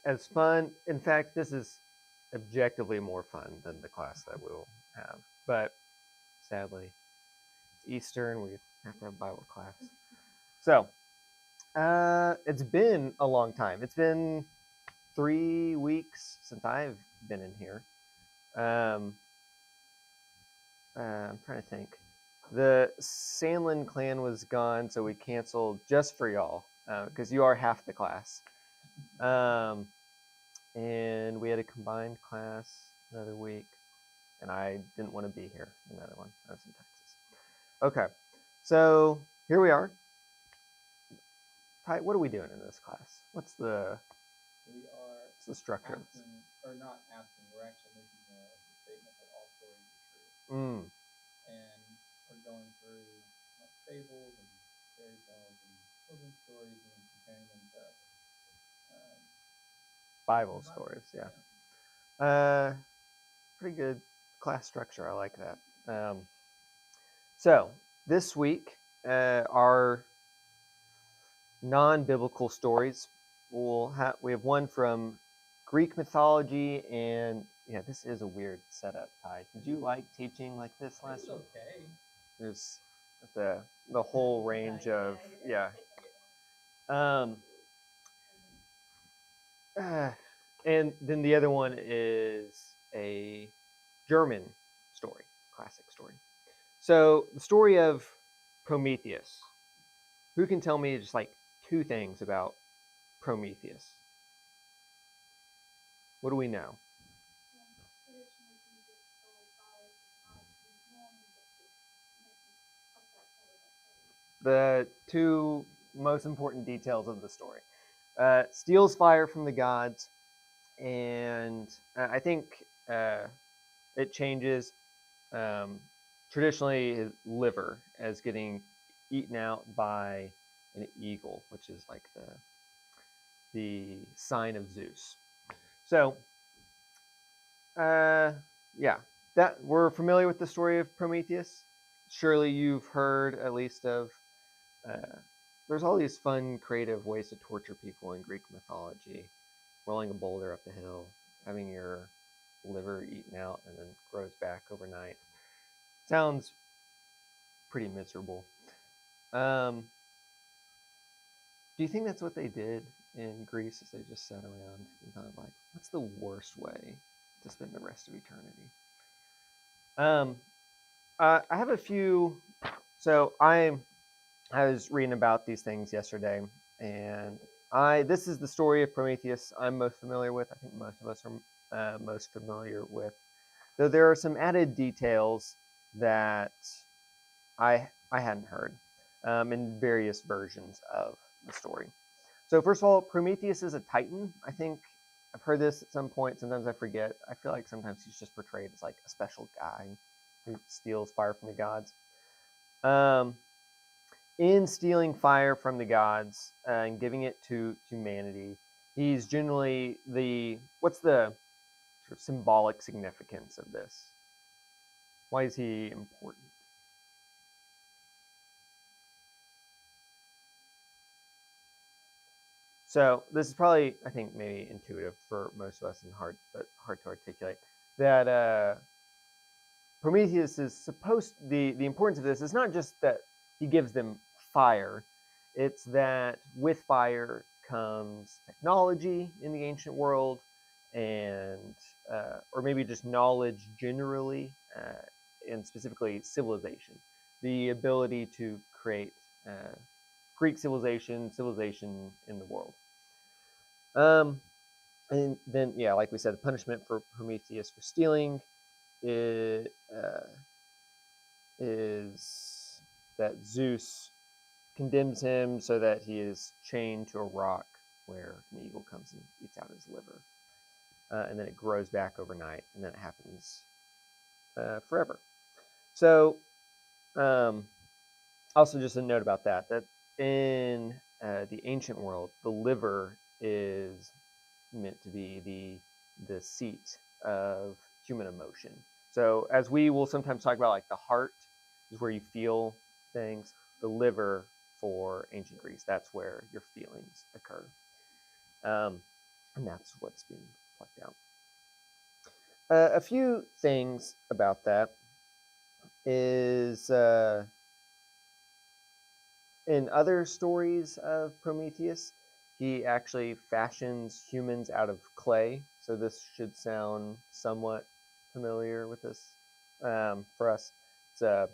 as fun. In fact, this is objectively more fun than the class that we'll have. But sadly, it's Easter and we have to have Bible class. So, it's been a long time. It's been 3 weeks since I've been in here. Um, I'm trying to think. The Sandlin clan was gone, so we canceled just for y'all because you are half the class. Um, and we had a combined class another week, and I didn't want to be here. Another one. I was in Texas. Okay, so here we are. Ty, what are we doing in this class? What's the structure? Asking, or not asking, we're actually making the statement that all stories are true. Mm. And we're going through like fables and fairy tales and children's stories and comparing them to Bible stories, yeah. Pretty good class structure. I like that. So this week, our non-biblical stories. We have one from Greek mythology, and yeah, this is a weird setup. Ty, did you like teaching like this last week? Okay. There's the whole range of yeah. And then the other one is a German story, classic story. So the story of Prometheus. Who can tell me just like 2 things about Prometheus? What do we know? The 2 most important details of the story. Steals fire from the gods, and I think it changes traditionally his liver as getting eaten out by an eagle, which is like the sign of Zeus. So, yeah, that we're familiar with the story of Prometheus. Surely you've heard at least of. There's all these fun, creative ways to torture people in Greek mythology: rolling a boulder up the hill, having your liver eaten out, and then grows back overnight. Sounds pretty miserable. Do you think that's what they did in Greece? Is they just sat around and thought like, what's the worst way to spend the rest of eternity? I have a few. So I was reading about these things yesterday, and this is the story of Prometheus I'm most familiar with. I think most of us are most familiar with. Though there are some added details that I hadn't heard in various versions of the story. So first of all, Prometheus is a Titan. I think I've heard this at some point. Sometimes I forget. I feel like sometimes he's just portrayed as like a special guy who steals fire from the gods. In stealing fire from the gods and giving it to humanity, he's generally what's the sort of symbolic significance of this? Why is he important? So this is probably, I think, maybe intuitive for most of us and hard to articulate. That Prometheus is the importance of this is not just that he gives them fire. It's that with fire comes technology in the ancient world, and or maybe just knowledge generally, and specifically civilization. The ability to create Greek civilization in the world. And then, yeah, like we said, the punishment for Prometheus for stealing is that Zeus condemns him so that he is chained to a rock where an eagle comes and eats out his liver. And then it grows back overnight, and then it happens forever. So, also just a note about that in the ancient world, the liver is meant to be the seat of human emotion. So as we will sometimes talk about, like the heart is where you feel things. The liver for ancient Greece, that's where your feelings occur. and that's what's being plucked out. A few things about that is in other stories of Prometheus, he actually fashions humans out of clay. So this should sound somewhat familiar with this for us. It's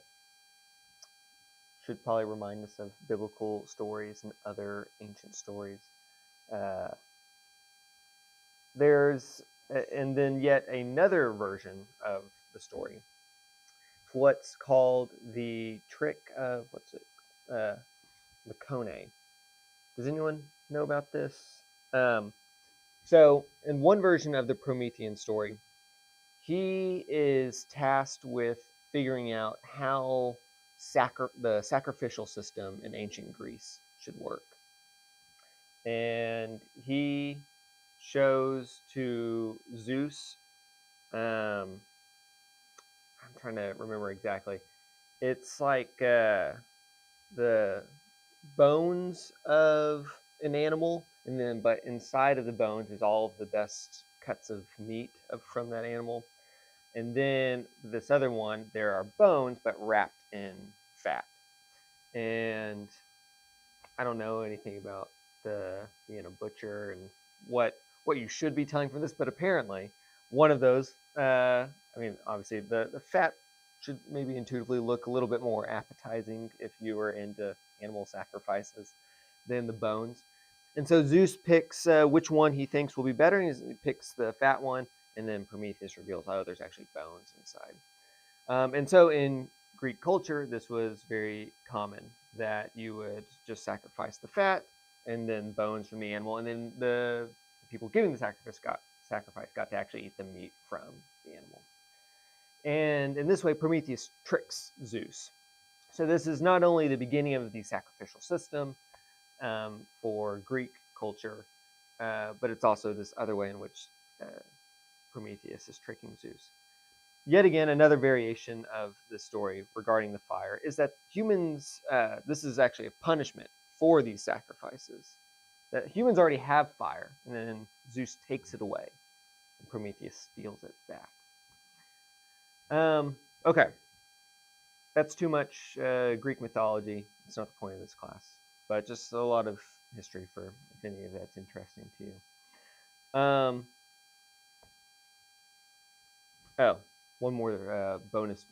should probably remind us of biblical stories and other ancient stories. Uh, there's and then yet another version of the story, what's called the trick of Lacone. Does anyone know about this? So in one version of the Promethean story, he is tasked with figuring out how the sacrificial system in ancient Greece should work. And he shows to Zeus, I'm trying to remember exactly. It's like the bones of an animal, and then but inside of the bones is all of the best cuts of meat from that animal. And then this other one, there are bones but wrapped in fat. And I don't know anything about being a butcher and what you should be telling from this, but apparently one of those. I mean, obviously the fat should maybe intuitively look a little bit more appetizing if you were into animal sacrifices than the bones. And so Zeus picks which one he thinks will be better, and he picks the fat one, and then Prometheus reveals, oh, there's actually bones inside. And so in Greek culture, this was very common that you would just sacrifice the fat and then bones from the animal, and then the people giving the sacrifice got to actually eat the meat from the animal. And in this way, Prometheus tricks Zeus. So this is not only the beginning of the sacrificial system for Greek culture, but it's also this other way in which Prometheus is tricking Zeus. Yet again, another variation of the story regarding the fire is that humans, this is actually a punishment for these sacrifices. That humans already have fire, and then Zeus takes it away, and Prometheus steals it back. Okay, that's too much Greek mythology. It's not the point of this class, but just a lot of history for if any of that's interesting to you. Oh, one more bonus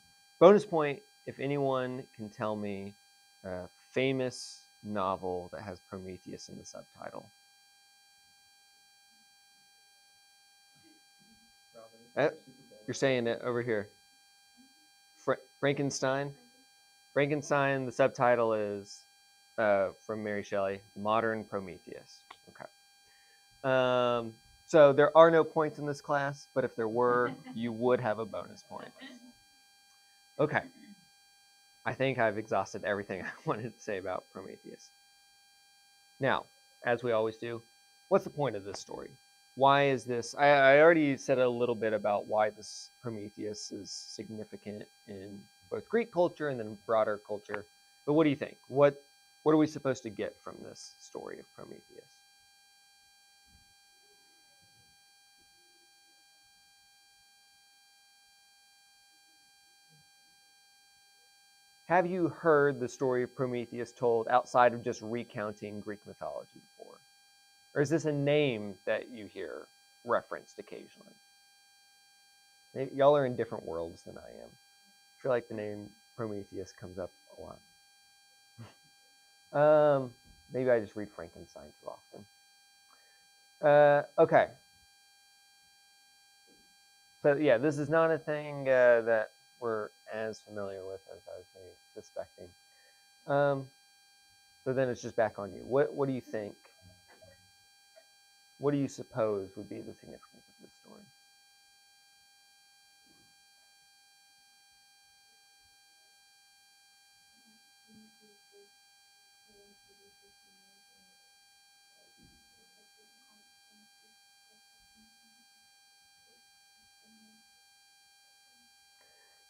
point. If anyone can tell me a famous novel that has Prometheus in the subtitle. You're saying it over here. Frankenstein. Frankenstein. The subtitle is from Mary Shelley, Modern Prometheus. Okay. So there are no points in this class, but if there were, you would have a bonus point. Okay. I think I've exhausted everything I wanted to say about Prometheus. Now, as we always do, what's the point of this story? Why is this? I already said a little bit about why this Prometheus is significant in both Greek culture and then broader culture. But what do you think? What are we supposed to get from this story of Prometheus? Have you heard the story of Prometheus told outside of just recounting Greek mythology before? Or is this a name that you hear referenced occasionally? Y'all are in different worlds than I am. I feel like the name Prometheus comes up a lot. Maybe I just read Frankenstein too often. Okay. So yeah, this is not a thing that we're as familiar with as I was maybe suspecting. So then it's just back on you. What do you think? What do you suppose would be the significance of this story?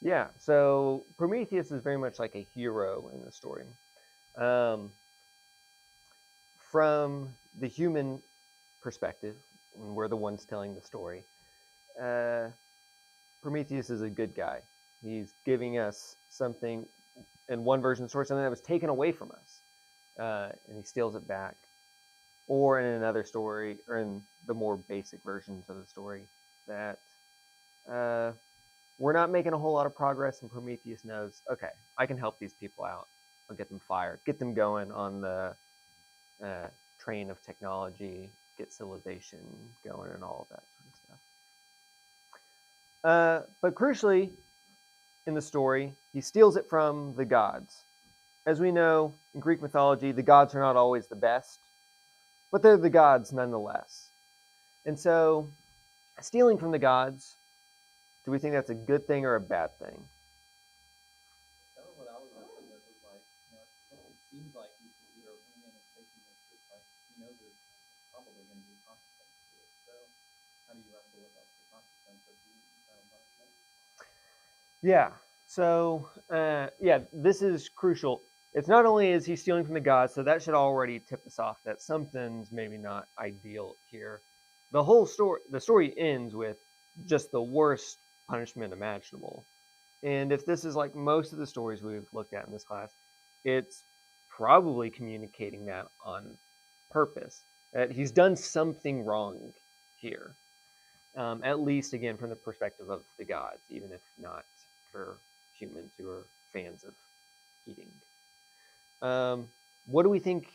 Yeah, so Prometheus is very much like a hero in the story. From the human perspective, and we're the ones telling the story. Prometheus is a good guy. He's giving us something in one version of the story, something that was taken away from us, and he steals it back. Or in another story, or in the more basic versions of the story, that we're not making a whole lot of progress, and Prometheus knows, okay, I can help these people out. I'll get them fired, get them going on the train of technology, get civilization going, and all of that sort of stuff. But crucially, in the story, he steals it from the gods. As we know, in Greek mythology, the gods are not always the best, but they're the gods nonetheless. And so, stealing from the gods, do we think that's a good thing or a bad thing? That was what I was wrestling with. Was like, it seems like he's the hero coming in and taking this. Just like he knows there's probably going to be consequence to it. So, how do you wrestle with like the consequence of the eternal punishment? Yeah. So, this is crucial. It's not only is he stealing from the gods, so that should already tip us off that something's maybe not ideal here. The story ends with just the worst punishment imaginable. And if this is like most of the stories we've looked at in this class, it's probably communicating that on purpose, that he's done something wrong here. At least, again, from the perspective of the gods, even if not for humans who are fans of eating. What do we think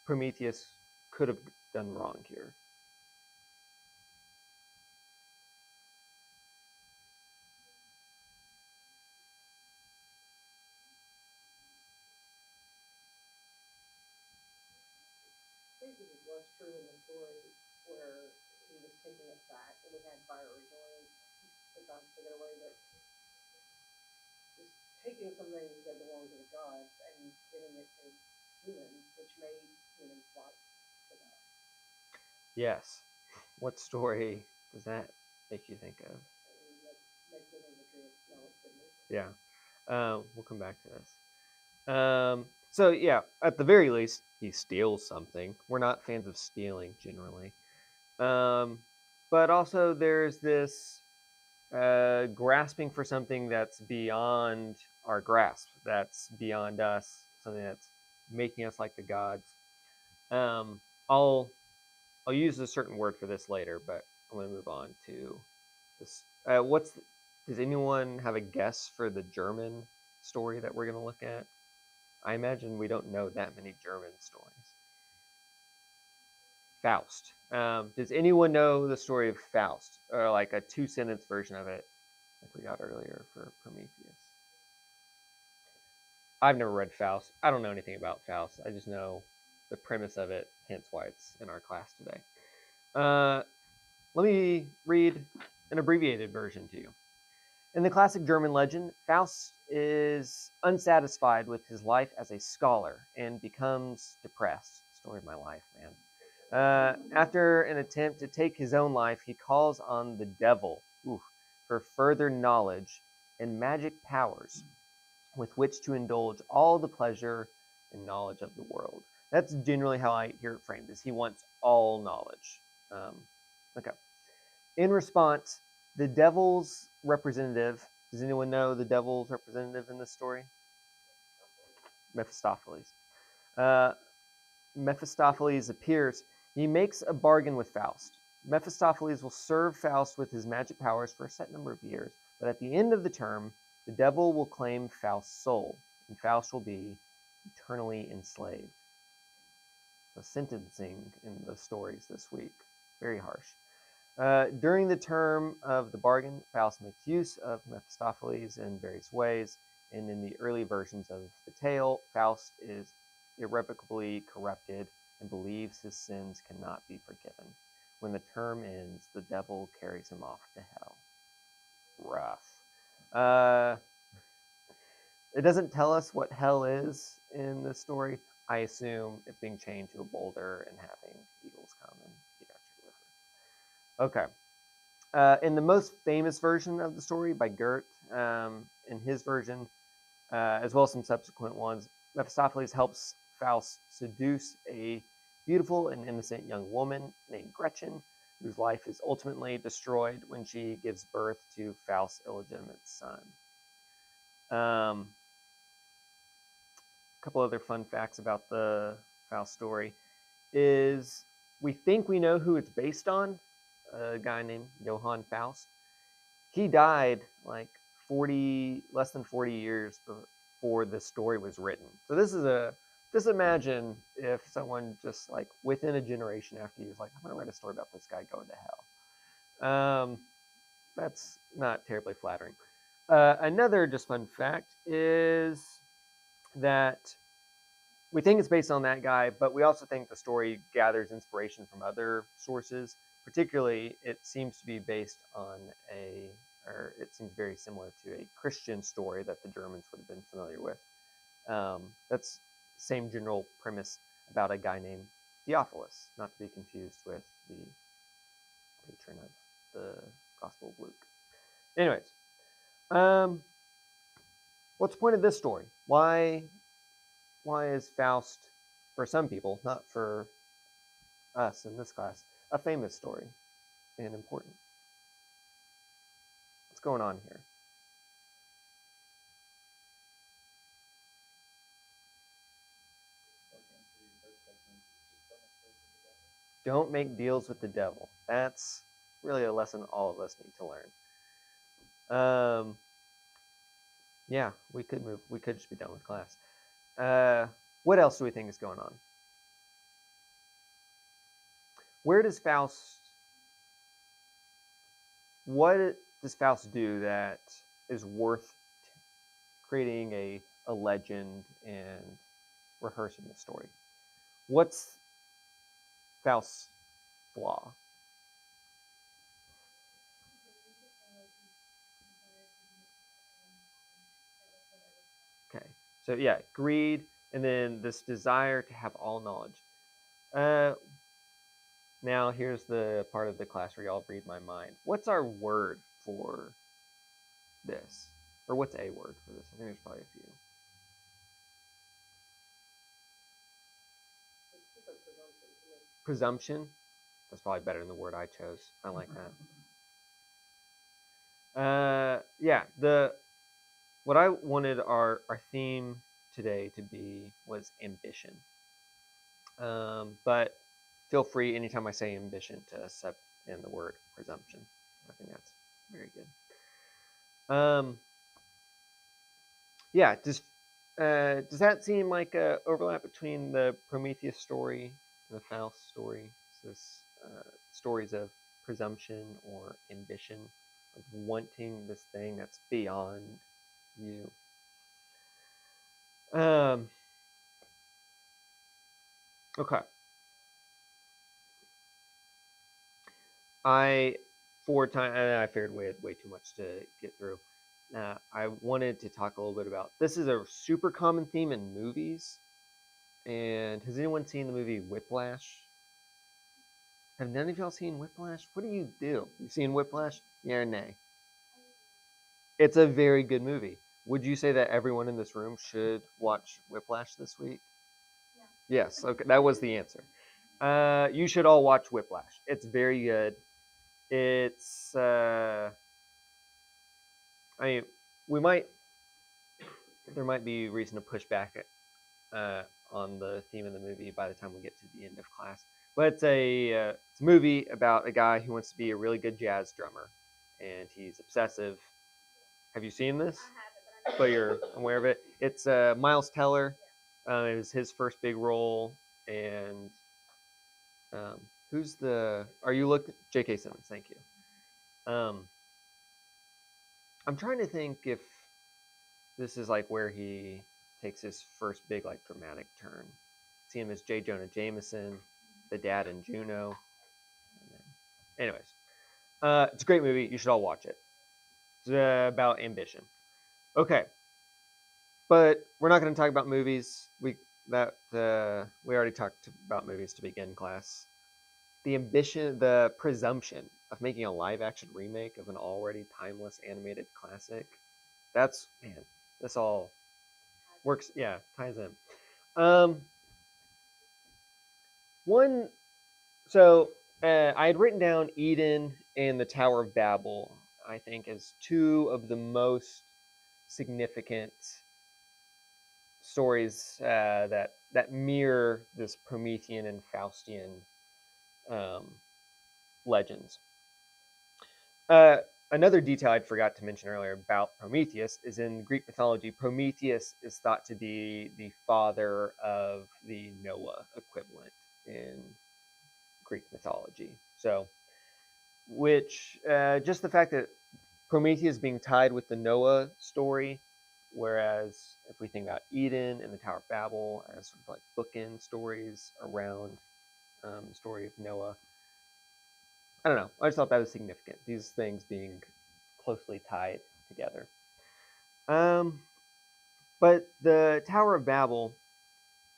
Prometheus could have done wrong here? I think it was less true in the story where he was taking it back and we had fire originally. The gods took it away, but just taking something that belonged to the gods and giving it to humans, which made humans like the gods. Yes. What story does that make you think of? And make living the tree of knowledge good nature. Yeah. We'll come back to this. So yeah, at the very least, he steals something. We're not fans of stealing generally. But also there's this grasping for something that's beyond our grasp, that's beyond us, something that's making us like the gods. I'll use a certain word for this later, but I'm going to move on to this. Does anyone have a guess for the German story that we're going to look at? I imagine we don't know that many German stories. Faust. Does anyone know the story of Faust, or like a 2-sentence version of it, like we got earlier for Prometheus? I've never read Faust. I don't know anything about Faust. I just know the premise of it, hence why it's in our class today. Let me read an abbreviated version to you. In the classic German legend, Faust is unsatisfied with his life as a scholar and becomes depressed. Story of my life, man. After an attempt to take his own life, he calls on the devil for further knowledge and magic powers with which to indulge all the pleasure and knowledge of the world. That's generally how I hear it framed, is he wants all knowledge. Okay. In response, the devil's representative, does anyone know the devil's representative in this story? Mephistopheles. Mephistopheles appears. He makes a bargain with Faust. Mephistopheles will serve Faust with his magic powers for a set number of years, but at the end of the term, the devil will claim Faust's soul, and Faust will be eternally enslaved. The sentencing in the stories this week, very harsh. During the term of the bargain, Faust makes use of Mephistopheles in various ways, and in the early versions of the tale, Faust is irrevocably corrupted and believes his sins cannot be forgiven. When the term ends, the devil carries him off to hell. Rough. It doesn't tell us what hell is in this story. I assume it's being chained to a boulder and having eagles come and eat out your liver. Okay. In the most famous version of the story by Goethe, in his version, as well as some subsequent ones, Mephistopheles helps Faust seduce a beautiful and innocent young woman named Gretchen. whose life is ultimately destroyed when she gives birth to Faust's illegitimate son. A couple other fun facts about the Faust story is we think we know who it's based on, a guy named Johann Faust. He died like less than 40 years before the story was written. So this is just imagine if someone just like within a generation after you was like, I'm gonna write a story about this guy going to hell. That's not terribly flattering. Another just fun fact is that we think it's based on that guy, but we also think the story gathers inspiration from other sources. Particularly, it seems to be based on it seems very similar to a Christian story that the Germans would have been familiar with. That's same general premise about a guy named Theophilus, not to be confused with the patron of the Gospel of Luke. Anyways, what's the point of this story? Why is Faust, for some people, not for us in this class, a famous story and important? What's going on here? Don't make deals with the devil. That's really a lesson all of us need to learn. Yeah, we could move. We could just be done with class. What else do we think is going on? What does Faust do that is worth creating a legend and rehearsing the story? What's Faust's flaw? Okay, so yeah, greed, and then this desire to have all knowledge. Now here's the part of the class where y'all read my mind. What's our word for this? Or what's a word for this? I think there's probably a few. Presumption? That's probably better than the word I chose. I like that. Yeah, what I wanted our theme today to be was ambition. But feel free anytime I say ambition to sub in the word presumption. I think that's very good. Yeah, does that seem like a overlap between the Prometheus story and the Faust story? This stories of presumption or ambition, of wanting this thing that's beyond you. Okay. I figured we had way too much to get through. I wanted to talk a little bit about this. Is a super common theme in movies. And has anyone seen the movie Whiplash? Have none of y'all seen Whiplash? What do? You seen Whiplash? Yeah or nay? It's a very good movie. Would you say that everyone in this room should watch Whiplash this week? Yeah. Yes. Okay, that was the answer. You should all watch Whiplash. It's very good. It's I mean, there might be reason to push back on the theme of the movie by the time we get to the end of class. But it's a movie about a guy who wants to be a really good jazz drummer, and he's obsessive. Have you seen this? I haven't, but you're aware of it. It's Miles Teller. It was his first big role, and who's the? Are you looking? J.K. Simmons. Thank you. I'm trying to think if this is like where he takes his first big like dramatic turn. See him as J. Jonah Jameson, the dad in Juno. Anyways, it's a great movie. You should all watch it. It's about ambition. Okay, but we're not going to talk about movies. We already talked about movies to begin class. The ambition, the presumption of making a live-action remake of an already timeless animated classic. This all works. Yeah, ties in. So I had written down Eden and the Tower of Babel, I think, as two of the most significant stories that mirror this Promethean and Faustian um, legends. Uh, Another detail I forgot to mention earlier about Prometheus is in Greek mythology, Prometheus is thought to be the father of the Noah equivalent in Greek mythology. So, which just the fact that Prometheus being tied with the Noah story, whereas if we think about Eden and the Tower of Babel as sort of like bookend stories around the story of Noah, I don't know. I just thought that was significant. These things being closely tied together. Um, but the Tower of Babel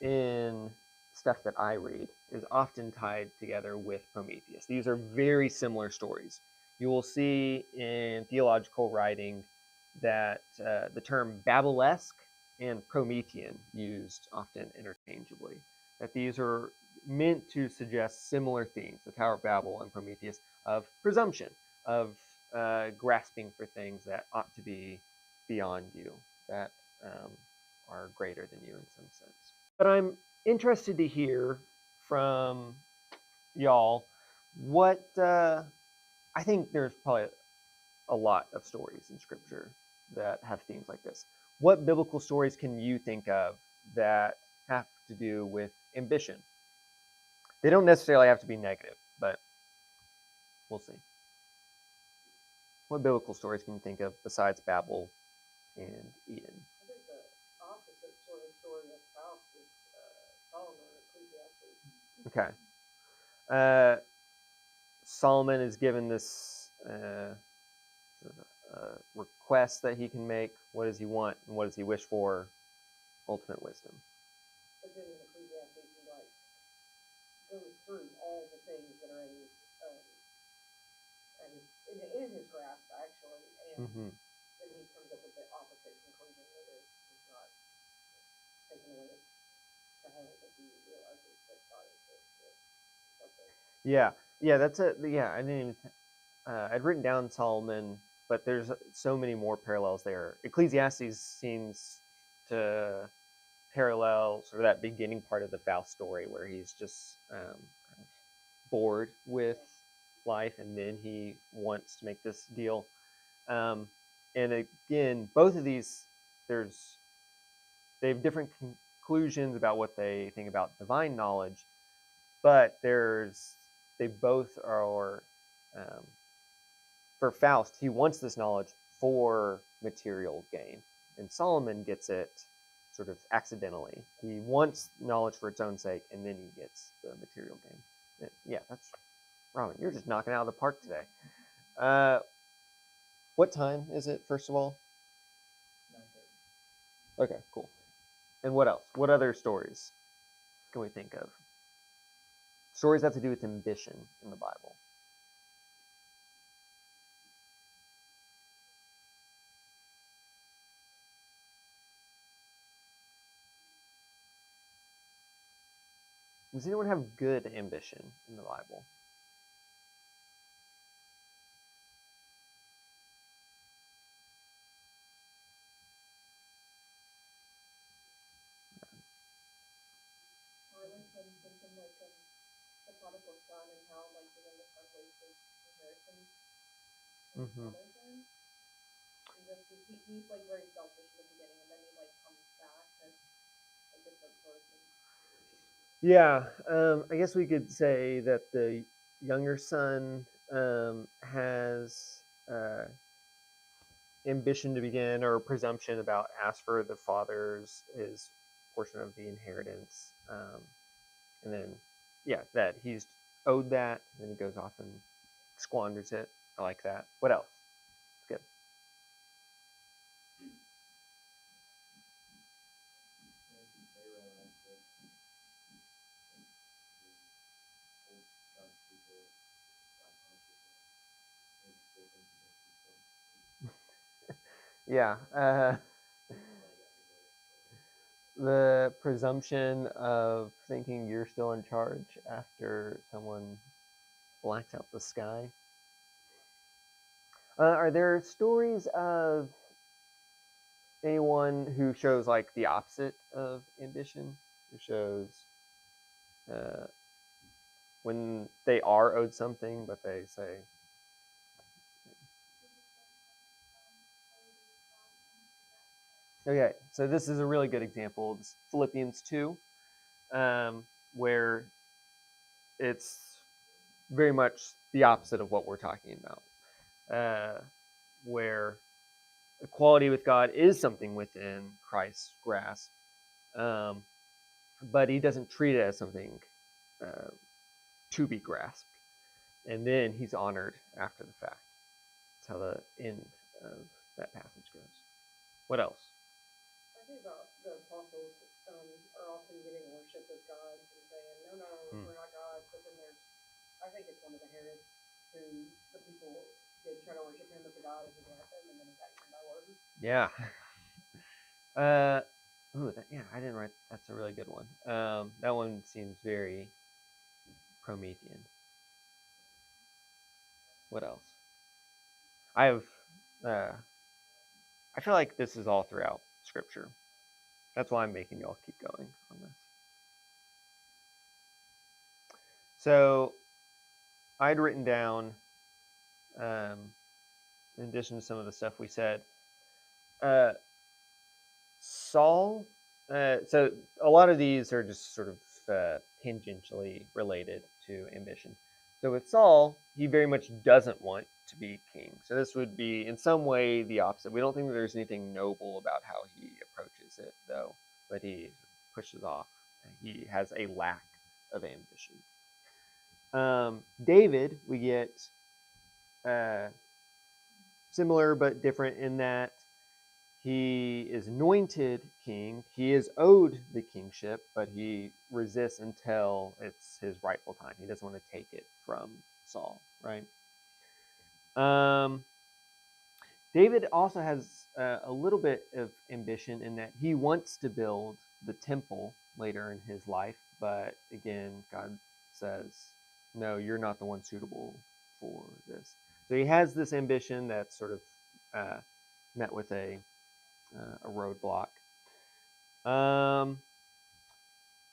in stuff that I read is often tied together with Prometheus. These are very similar stories. You will see in theological writing that the term Babelesque and Promethean used often interchangeably. That these are meant to suggest similar themes, the Tower of Babel and Prometheus, of presumption, of grasping for things that ought to be beyond you, that are greater than you in some sense. But I'm interested to hear from y'all what I think there's probably a lot of stories in Scripture that have themes like this. What biblical stories can you think of that have to do with ambition? They don't necessarily have to be negative, but we'll see. What biblical stories can you think of besides Babel and Eden? I think the opposite sort of story of Faust is Solomon or Ecclesiastes. Okay. Solomon is given this request that he can make. What does he want and what does he wish for? Ultimate wisdom. But then in Ecclesiastes, he like goes through all the things that are in his in his grasp actually, and then he comes up with the opposite conclusion that is not taken away to heaven, but he realizes that God is something. Yeah. That's a yeah. I didn't even. I'd written down Solomon, but there's so many more parallels there. Ecclesiastes seems to parallel sort of that beginning part of the Faust story where he's just kind of bored with life and then he wants to make this deal. And again, both of these, they have different conclusions about what they think about divine knowledge, but they both are for Faust, he wants this knowledge for material gain, and Solomon gets it sort of accidentally. He wants knowledge for its own sake, and then he gets the material gain. Yeah, that's Robin. You're just knocking it out of the park today. What time is it, first of all? 9:30. Okay, cool. And what else? What other stories can we think of? Stories that have to do with ambition in the Bible. Does anyone have good ambition in the Bible? Or at least I'm thinking like the prodigal son and how like the youngest son wastes his inheritance in his father's end. And just he's like very selfish in the beginning and then he like comes back as a different person. Yeah, I guess we could say that the younger son has ambition to begin or presumption about ask for the father's his portion of the inheritance, and then that he's owed that, and then he goes off and squanders it. I like that. What else? Good. Yeah. The presumption of thinking you're still in charge after someone blacks out the sky. Are there stories of anyone who shows like the opposite of ambition? Who shows when they are owed something, but they say, okay, so this is a really good example. It's Philippians 2, where it's very much the opposite of what we're talking about, where equality with God is something within Christ's grasp, but he doesn't treat it as something to be grasped. And then he's honored after the fact. That's how the end of that passage goes. What else? I think the apostles are often getting worship of God and saying, no, we're not God. But then there's, I think it's one of the Herods who the people did try to worship him as a God and he got them, and then he got eaten by worms. Yeah. I didn't write. That's a really good one. That one seems very Promethean. What else? I have. I feel like this is all throughout Scripture. That's why I'm making y'all keep going on this. So, I'd written down, in addition to some of the stuff we said, Saul. So a lot of these are just sort of tangentially related to ambition. So with Saul, he very much doesn't want to be king. So this would be in some way the opposite. We don't think that there's anything noble about how he approaches it, though, but he pushes off. He has a lack of ambition. David, we get similar but different in that he is anointed king. He is owed the kingship, but he resists until it's his rightful time. He doesn't want to take it from Saul, right? David also has a little bit of ambition in that he wants to build the temple later in his life, but again, God says, no, you're not the one suitable for this. So he has this ambition that's sort of met with a roadblock.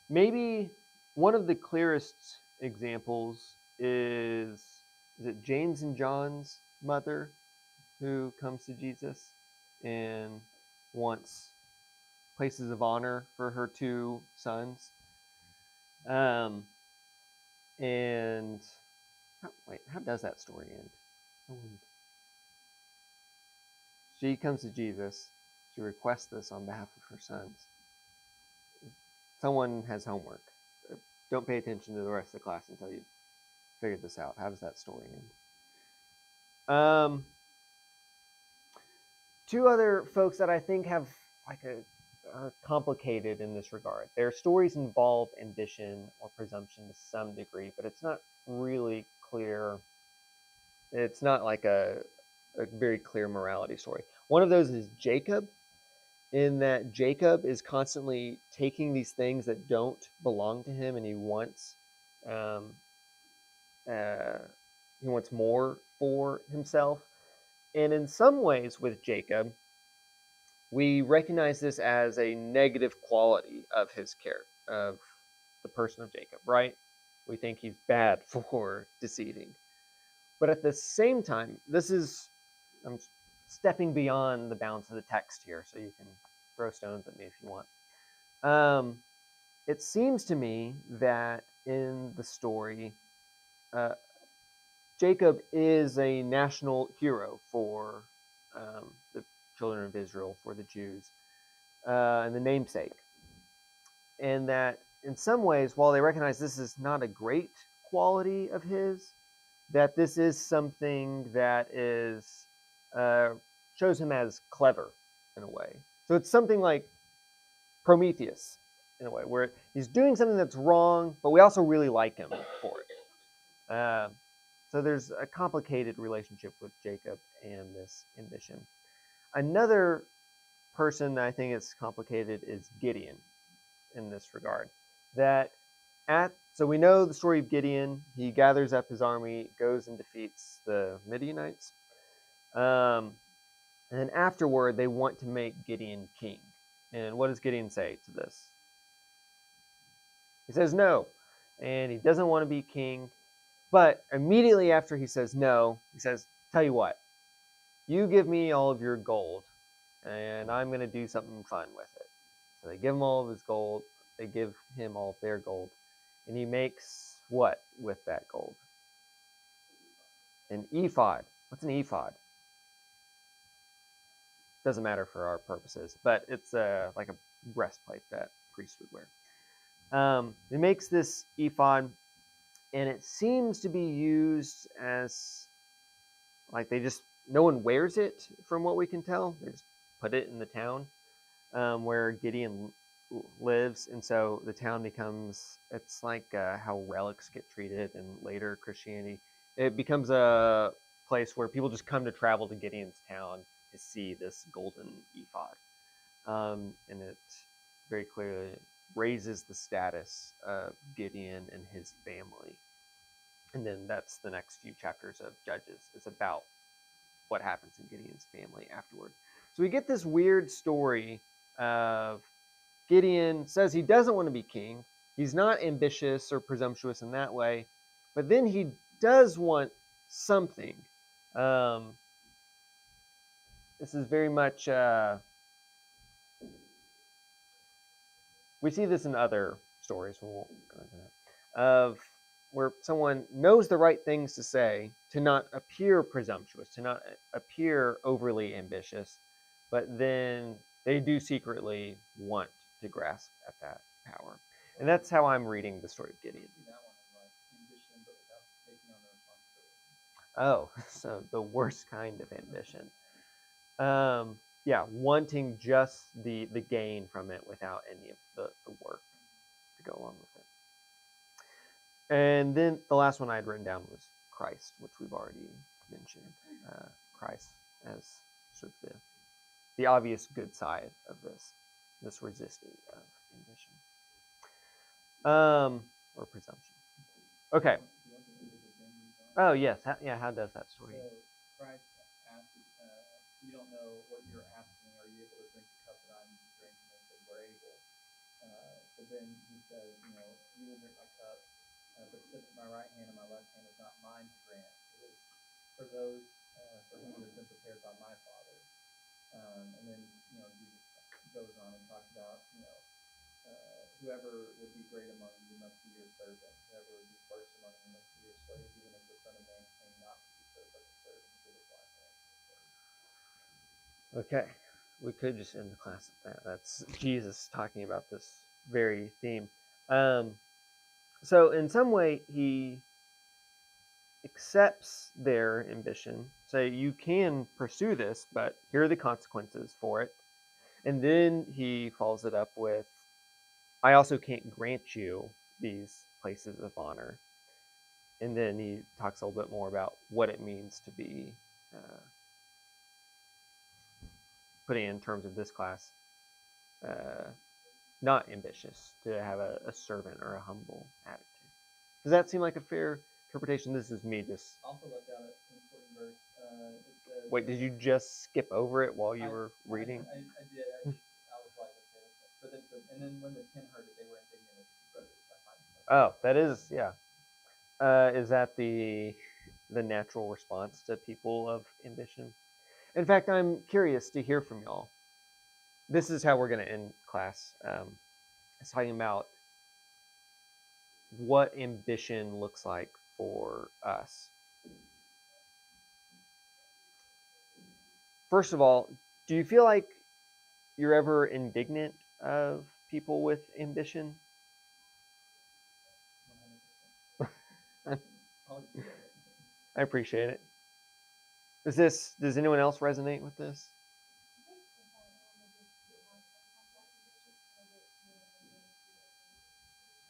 Maybe one of the clearest examples is it James and John's mother who comes to Jesus and wants places of honor for her two sons. And how does that story end? She comes to Jesus. She requests this on behalf of her sons. Someone has homework. Don't pay attention to the rest of the class until you figured this out. How does that story end? Two other folks that I think have are complicated in this regard. Their stories involve ambition or presumption to some degree, but it's not really clear. It's not like a very clear morality story. One of those is Jacob, in that Jacob is constantly taking these things that don't belong to him, and he wants more for himself. And in some ways with Jacob, we recognize this as a negative quality of his character, of the person of Jacob, right? We think he's bad for deceiving. But at the same time, I'm stepping beyond the bounds of the text here, so you can throw stones at me if you want. It seems to me that in the story, Jacob is a national hero for the children of Israel, for the Jews, and the namesake. And that in some ways, while they recognize this is not a great quality of his, that this is something that is shows him as clever in a way. So it's something like Prometheus in a way, where he's doing something that's wrong, but we also really like him for it. So there's a complicated relationship with Jacob and this ambition. Another person that I think is complicated is Gideon in this regard. That So we know the story of Gideon. He gathers up his army, goes and defeats the Midianites. And then afterward, they want to make Gideon king. And what does Gideon say to this? He says no. And he doesn't want to be king. But immediately after he says no, he says, tell you what, you give me all of your gold, and I'm going to do something fun with it. So they give him all of his gold. They give him all of their gold. And he makes what with that gold? An ephod. What's an ephod? Doesn't matter for our purposes, but it's like a breastplate that priests would wear. He makes this ephod, and it seems to be used as, like, no one wears it from what we can tell. They just put it in the town where Gideon lives, and so the town becomes, it's like how relics get treated in later Christianity. It becomes a place where people just come to travel to Gideon's town to see this golden ephod. And it very clearly raises the status of Gideon and his family. And then that's the next few chapters of Judges. It's about what happens in Gideon's family afterward. So we get this weird story of Gideon says he doesn't want to be king. He's not ambitious or presumptuous in that way, but then he does want something. This is very much, we see this in other stories, we won't go into that, of where someone knows the right things to say to not appear presumptuous, to not appear overly ambitious, but then they do secretly want to grasp at that power. And that's how I'm reading the story of Gideon. See that one as like ambition, but without taking on the responsibility. Oh, so the worst kind of ambition. Yeah, wanting just the gain from it without any of the work to go along with it. And then the last one I had written down was Christ, which we've already mentioned. Christ as sort of the obvious good side of this resisting of ambition. Or presumption. Okay. You want to end it again, John? Oh, yes. How does that story? So Christ asked, you don't know what you're asking. Are you able to drink the cup that I'm drinking? And said, we're able. But then he says, you will drink my cup, but sit at my right hand and my left hand is not mine to grant. It is for those for whom it has been prepared by my Father. And then, Jesus goes on and talks about, whoever would be great among you must be your servant. Whoever would be first among you must be your slave, even as the Son of Man came not to be served, but to serve and to give his life for the Okay. We could just end the class at that. That's Jesus talking about this very theme. So in some way, he accepts their ambition. Say, you can pursue this, but here are the consequences for it. And then he follows it up with, I also can't grant you these places of honor. And then he talks a little bit more about what it means to be, putting in terms of this class, not ambitious, to have a servant or a humble attitude. Does that seem like a fair interpretation? This is me just... Also left out an important verse. It says, Wait, did you just skip over it while you were reading? I did. I was like, okay. But then, and then when the 10 heard it, they were indignant with his brothers. I find it. Oh, that is, yeah. Is that the natural response to people of ambition? In fact, I'm curious to hear from y'all. This is how we're going to end class. It's talking about what ambition looks like for us. First of all, do you feel like you're ever indignant of people with ambition? 100%. I appreciate it. Does anyone else resonate with this?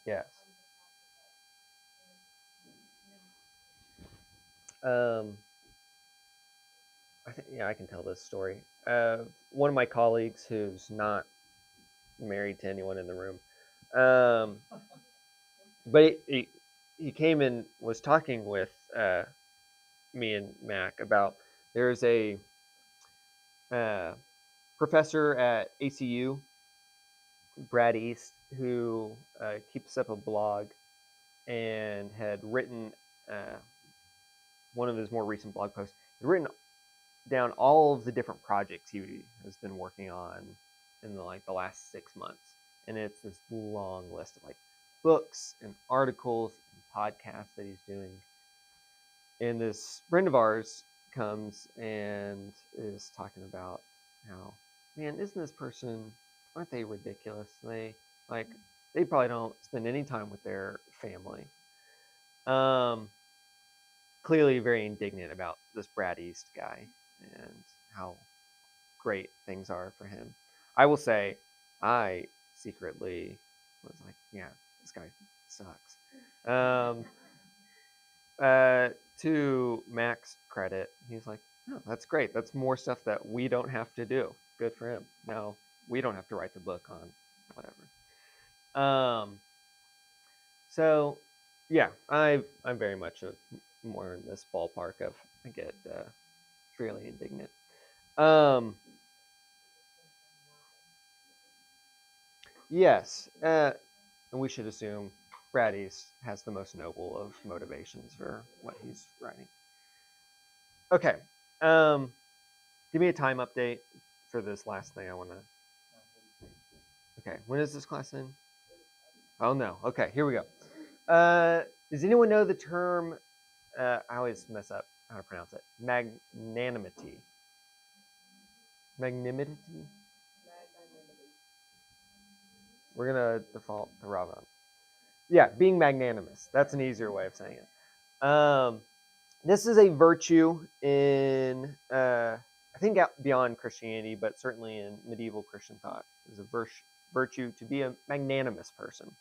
Yes. I can tell this story. One of my colleagues who's not married to anyone in the room, but he came and was talking with me and Mac about there's a professor at ACU, Brad East, who keeps up a blog and had written one of his more recent blog posts, had written down all of the different projects he has been working on in the last 6 months, and it's this long list of like books and articles and podcasts that he's doing. And this friend of ours comes and is talking about how, man, isn't this person, aren't they ridiculous? They probably don't spend any time with their family. Clearly very indignant about this Brad East guy and how great things are for him. I will say, I secretly was like, yeah, this guy sucks. To Mac's credit, he's like, oh, that's great. That's more stuff that we don't have to do. Good for him. Now we don't have to write the book on whatever. So yeah, I'm very much more in this ballpark of I get fairly indignant. Yes, and we should assume Brad East has the most noble of motivations for what he's writing. Okay, give me a time update for this last thing I want to. Okay, when is this class in? Oh no. Okay, here we go. Does anyone know the term? I always mess up how to pronounce it. Magnanimity. Magnanimity. We're gonna default to Ravan. Yeah, being magnanimous. That's an easier way of saying it. This is a virtue in, I think, out beyond Christianity, but certainly in medieval Christian thought, is a virtue to be a magnanimous person,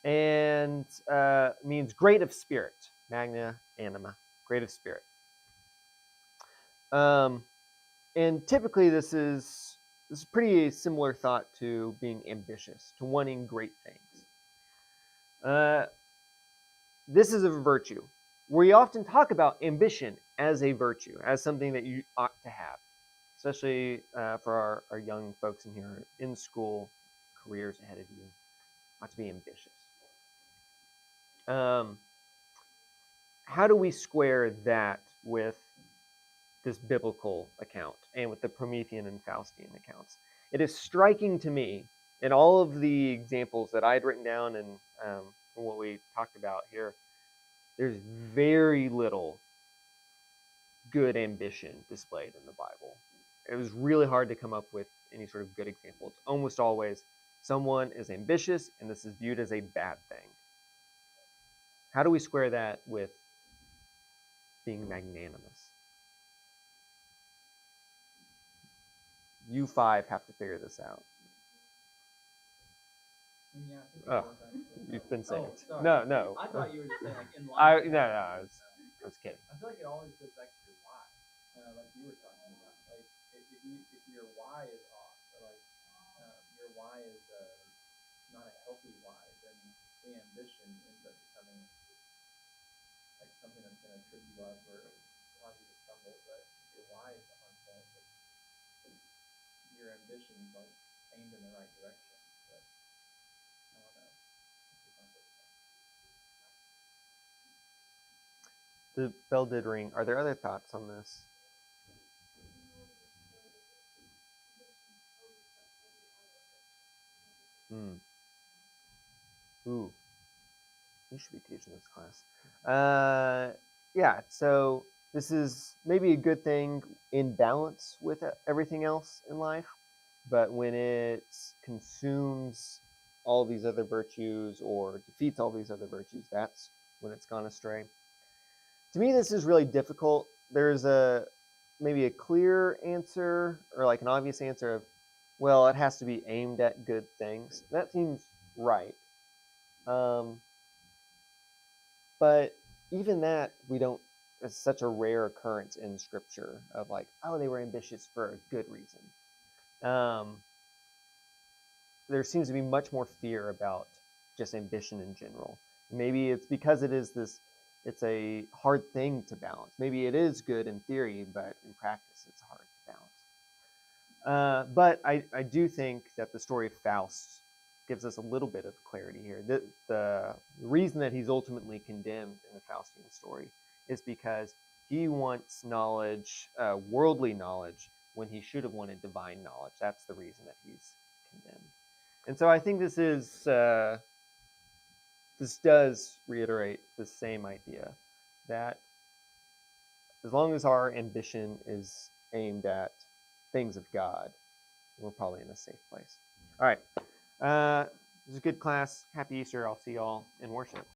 and means great of spirit. Magna anima, great of spirit. And typically, this is pretty similar thought to being ambitious, to wanting great things. This is a virtue. We often talk about ambition as a virtue, as something that you ought to have, especially for our young folks in here in school, careers ahead of you, ought to be ambitious. How do we square that with this biblical account and with the Promethean and Faustian accounts? It is striking to me in all of the examples that I had written down and what we talked about here, there's very little good ambition displayed in the Bible. It was really hard to come up with any sort of good example. It's almost always someone is ambitious and this is viewed as a bad thing. How do we square that with being magnanimous? You five have to figure this out. Yeah, Oh, you've been saved. sorry. No. I thought you were just saying like in life. I was kidding. I feel like it always goes back to your why, like you were talking about. Like if your why is off, or like your why is not a healthy why, then the ambition ends up becoming like something that's going to trip you up or cause you to stumble. But if your why is on point, your ambition is like aimed in the right direction. But I don't know. The bell did ring. Are there other thoughts on this? Ooh, you should be teaching this class. Yeah, so this is maybe a good thing in balance with everything else in life, but when it consumes all these other virtues or defeats all these other virtues, that's when it's gone astray. To me, this is really difficult. There's maybe a clear answer or like an obvious answer of, well, it has to be aimed at good things. That seems right. But even that, we don't, it's such a rare occurrence in Scripture of like, oh, they were ambitious for a good reason. There seems to be much more fear about just ambition in general. Maybe it's because it's a hard thing to balance. Maybe it is good in theory, but in practice it's hard to balance. But I do think that the story of Faust gives us a little bit of clarity here. The reason that he's ultimately condemned in the Faustian story is because he wants knowledge, worldly knowledge, when he should have wanted divine knowledge. That's the reason that he's condemned. And so I think this does reiterate the same idea that as long as our ambition is aimed at things of God, we're probably in a safe place. All right. This is a good class. Happy Easter. I'll see y'all in worship.